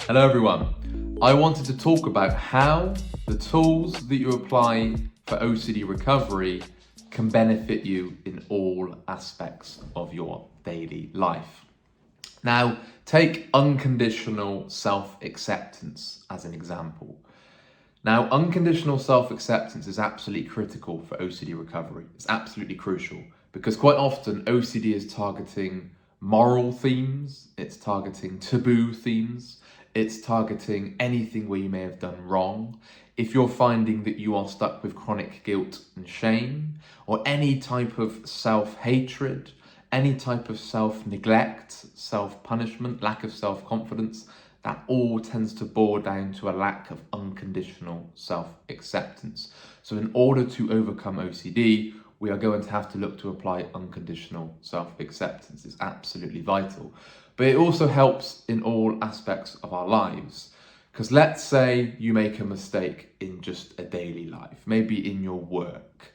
Hello everyone. I wanted to talk about how the tools that you apply for OCD recovery can benefit you in all aspects of your daily life. Now, take unconditional self-acceptance as an example. Now, unconditional self-acceptance is absolutely critical for OCD recovery. It's absolutely crucial because quite often OCD is targeting moral themes, it's targeting taboo themes, it's targeting anything where you may have done wrong. If you're finding that you are stuck with chronic guilt and shame, or any type of self-hatred, any type of self-neglect, self-punishment, lack of self-confidence, that all tends to boil down to a lack of unconditional self-acceptance. So in order to overcome OCD, we are going to have to look to apply unconditional self-acceptance. It's absolutely vital. But it also helps in all aspects of our lives. Because let's say you make a mistake in just a daily life, maybe in your work,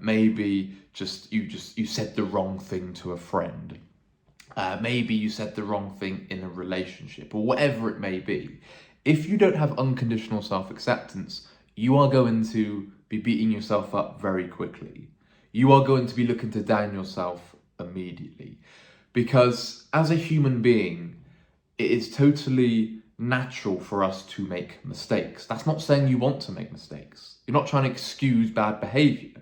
maybe you said the wrong thing to a friend. Maybe you said the wrong thing in a relationship, or whatever it may be. If you don't have unconditional self-acceptance, you are going to be beating yourself up very quickly. You are going to be looking to down yourself immediately. Because as a human being, it is totally natural for us to make mistakes. That's not saying you want to make mistakes. You're not trying to excuse bad behavior.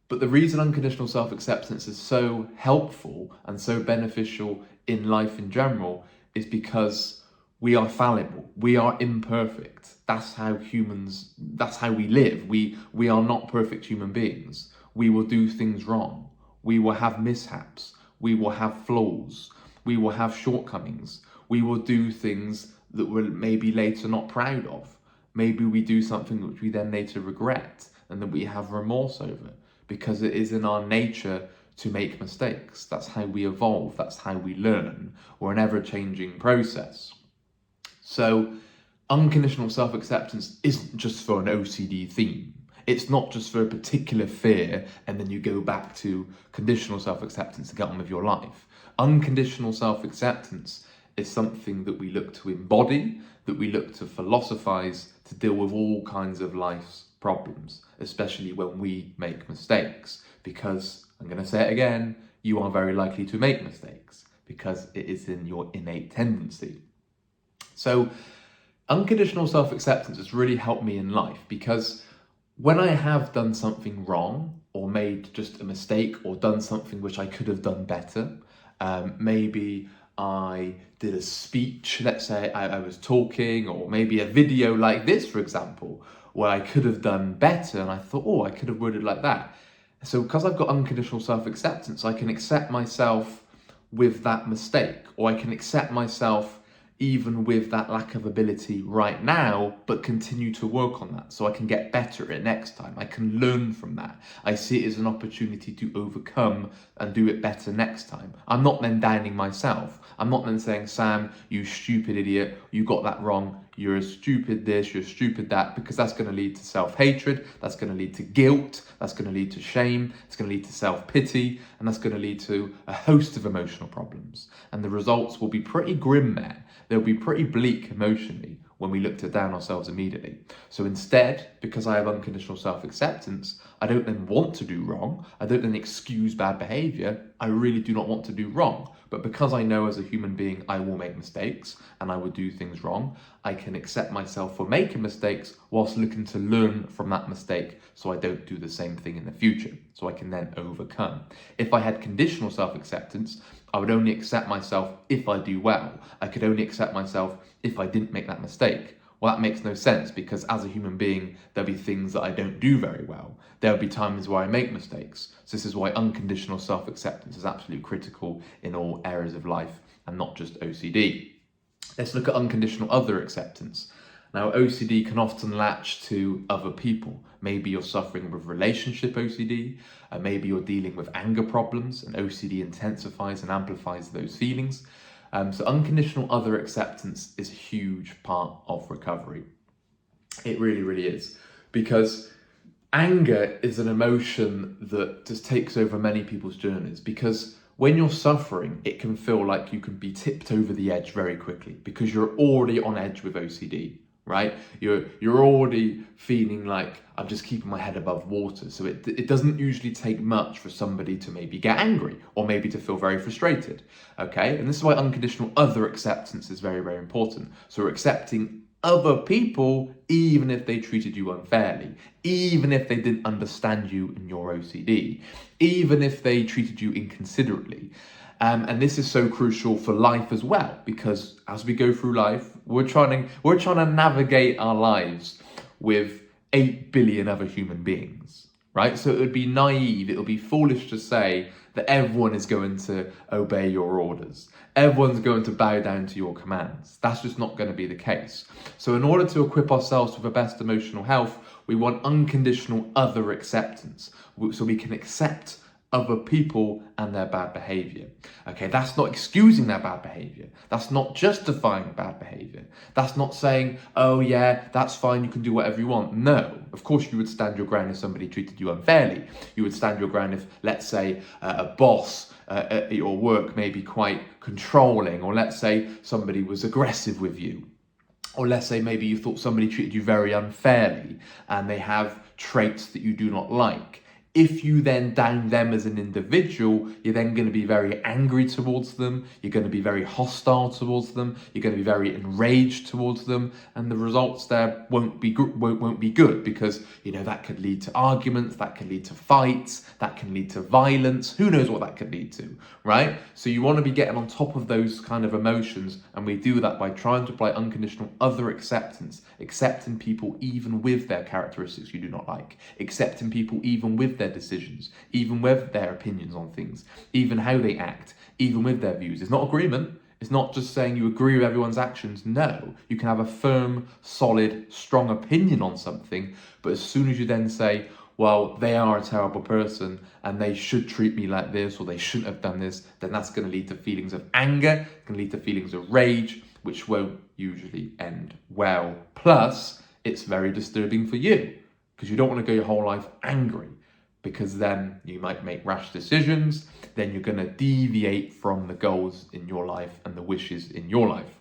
But the reason unconditional self-acceptance is so helpful and so beneficial in life in general is because we are fallible. We are imperfect. That's how we live. We are not perfect human beings. We will do things wrong. We will have mishaps. We will have flaws. We will have shortcomings. We will do things that we're maybe later not proud of. Maybe we do something which we then later regret and that we have remorse over, because it is in our nature to make mistakes. That's how we evolve. That's how we learn. We're an ever-changing process. So unconditional self-acceptance isn't just for an OCD theme. It's not just for a particular fear and then you go back to conditional self-acceptance to get on with your life. Unconditional self-acceptance is something that we look to embody, that we look to philosophize to deal with all kinds of life's problems, especially when we make mistakes. Because, I'm going to say it again, you are very likely to make mistakes because it is in your innate tendency. So unconditional self-acceptance has really helped me in life because when I have done something wrong or made just a mistake or done something which I could have done better, maybe I did a speech, let's say I was talking, or maybe a video like this, for example, where I could have done better and I thought, oh, I could have worded like that. So because I've got unconditional self-acceptance, I can accept myself with that mistake, or I can accept myself even with that lack of ability right now, but continue to work on that so I can get better at it next time. I can learn from that. I see it as an opportunity to overcome and do it better next time. I'm not then downing myself. I'm not then saying, Sam, you stupid idiot, you got that wrong. You're a stupid this, you're stupid that, because that's going to lead to self-hatred, that's going to lead to guilt, that's going to lead to shame, it's going to lead to self-pity, and that's going to lead to a host of emotional problems. And the results will be pretty grim there. They'll be pretty bleak emotionally when we look to down ourselves immediately. So instead, because I have unconditional self-acceptance, I don't then want to do wrong. I don't then excuse bad behavior. I really do not want to do wrong. But because I know as a human being, I will make mistakes and I will do things wrong, I can accept myself for making mistakes whilst looking to learn from that mistake so I don't do the same thing in the future. So I can then overcome. If I had conditional self-acceptance, I would only accept myself if I do well. I could only accept myself if I didn't make that mistake. Well, that makes no sense because as a human being, there'll be things that I don't do very well. There'll be times where I make mistakes. So this is why unconditional self-acceptance is absolutely critical in all areas of life and not just OCD. Let's look at unconditional other acceptance. Now, OCD can often latch to other people. Maybe you're suffering with relationship OCD, maybe you're dealing with anger problems, and OCD intensifies and amplifies those feelings. So unconditional other acceptance is a huge part of recovery. It really, really is. Because anger is an emotion that just takes over many people's journeys. Because when you're suffering, it can feel like you can be tipped over the edge very quickly because you're already on edge with OCD, right? You're already feeling like I'm just keeping my head above water. So it doesn't usually take much for somebody to maybe get angry or maybe to feel very frustrated, okay? And this is why unconditional other acceptance is very, very important. So we're accepting other people even if they treated you unfairly, even if they didn't understand you and your OCD, even if they treated you inconsiderately. And this is so crucial for life as well, because as we go through life, we're trying to navigate our lives with 8 billion other human beings, right? So it would be naive, it would be foolish to say that everyone is going to obey your orders. Everyone's going to bow down to your commands. That's just not going to be the case. So in order to equip ourselves with the best emotional health, we want unconditional other acceptance, so we can accept other people and their bad behavior. Okay, that's not excusing their bad behavior. That's not justifying bad behavior. That's not saying, oh yeah, that's fine, you can do whatever you want. No, of course you would stand your ground if somebody treated you unfairly. You would stand your ground if, let's say, a boss at your work may be quite controlling, or let's say somebody was aggressive with you. Or let's say maybe you thought somebody treated you very unfairly and they have traits that you do not like. If you then down them as an individual, you're then going to be very angry towards them, you're going to be very hostile towards them, you're going to be very enraged towards them, and the results there won't be good because, you know, that could lead to arguments, that could lead to fights, that can lead to violence, who knows what that could lead to, right? So you want to be getting on top of those kind of emotions, and we do that by trying to apply unconditional other acceptance, accepting people even with their characteristics you do not like, accepting people even with their decisions, even with their opinions on things, even how they act, even with their views. It's not agreement. It's not just saying you agree with everyone's actions. No, you can have a firm, solid, strong opinion on something, but as soon as you then say, well, they are a terrible person and they should treat me like this, or they shouldn't have done this, then that's going to lead to feelings of anger, can lead to feelings of rage, which won't usually end well. Plus, it's very disturbing for you because you don't want to go your whole life angry, because then you might make rash decisions, then you're going to deviate from the goals in your life and the wishes in your life.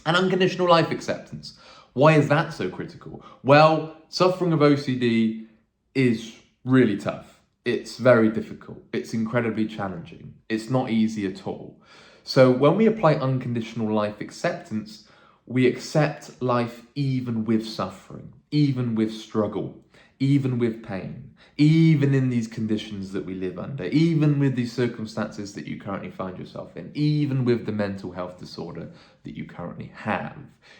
And unconditional life acceptance. Why is that so critical? Well, suffering of OCD is really tough. It's very difficult. It's incredibly challenging. It's not easy at all. So when we apply unconditional life acceptance, we accept life even with suffering, even with struggle, even with pain, even in these conditions that we live under, even with these circumstances that you currently find yourself in, even with the mental health disorder that you currently have.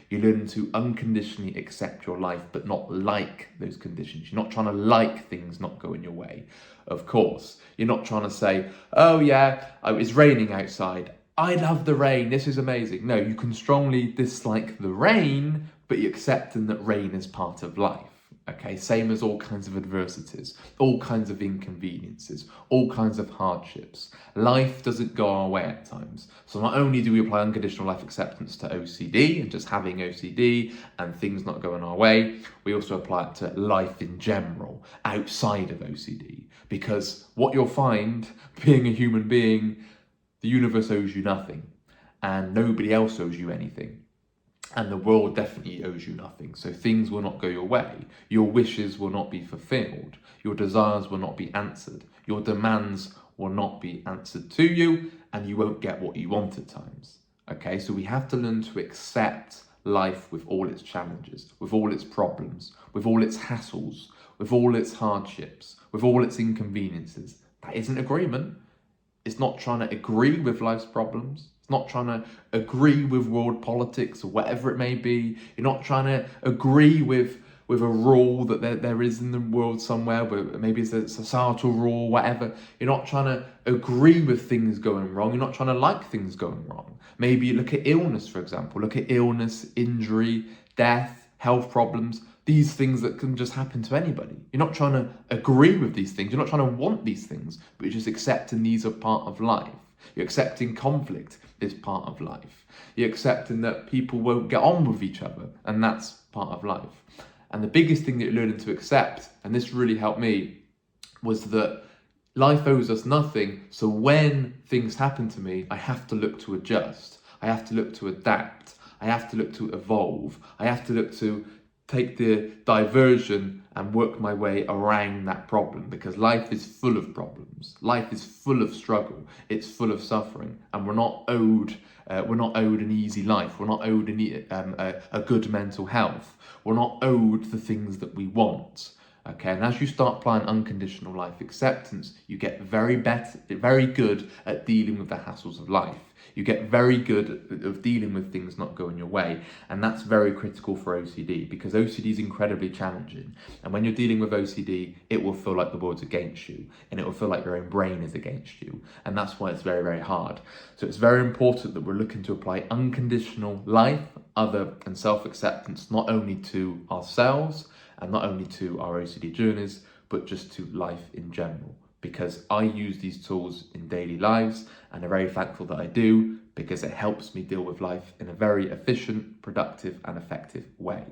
You learn to unconditionally accept your life, but not like those conditions. You're not trying to like things not going your way. Of course, you're not trying to say, oh yeah, it's raining outside, I love the rain, this is amazing. No, you can strongly dislike the rain, but you're accepting that rain is part of life. Okay, same as all kinds of adversities, all kinds of inconveniences, all kinds of hardships. Life doesn't go our way at times. So not only do we apply unconditional life acceptance to OCD and just having OCD and things not going our way, we also apply it to life in general, outside of OCD. Because what you'll find, being a human being, the universe owes you nothing and nobody else owes you anything. And the world definitely owes you nothing. So things will not go your way. Your wishes will not be fulfilled. Your desires will not be answered. Your demands will not be answered to you, and you won't get what you want at times. Okay, so we have to learn to accept life with all its challenges, with all its problems, with all its hassles, with all its hardships, with all its inconveniences. That isn't agreement. It's not trying to agree with life's problems. It's not trying to agree with world politics or whatever it may be. You're not trying to agree with a rule that there is in the world somewhere, where maybe it's a societal rule, whatever. You're not trying to agree with things going wrong. You're not trying to like things going wrong. Maybe you look at illness, for example. Look at illness, injury, death, health problems. These things that can just happen to anybody. You're not trying to agree with these things. You're not trying to want these things, but you're just accepting these are part of life. You're accepting conflict is part of life. You're accepting that people won't get on with each other, and that's part of life. And the biggest thing that you're learning to accept, and this really helped me, was that Life owes us nothing, so when things happen to me, I have to look to adjust. I have to look to adapt. I have to look to evolve. I have to look to take the diversion and work my way around that problem, because life is full of problems. Life is full of struggle. It's full of suffering, and we're not owed an easy life. We're not owed a good mental health. We're not owed the things that we want. Okay, and as you start applying unconditional life acceptance, you get very good at dealing with the hassles of life. You get very good of dealing with things not going your way. And that's very critical for OCD, because OCD is incredibly challenging. And when you're dealing with OCD, it will feel like the world's against you, and it will feel like your own brain is against you. And that's why it's very, very hard. So it's very important that we're looking to apply unconditional life, other and self-acceptance, not only to ourselves and not only to our OCD journeys, but just to life in general. Because I use these tools in daily lives, and I'm very thankful that I do, because it helps me deal with life in a very efficient, productive, and effective way.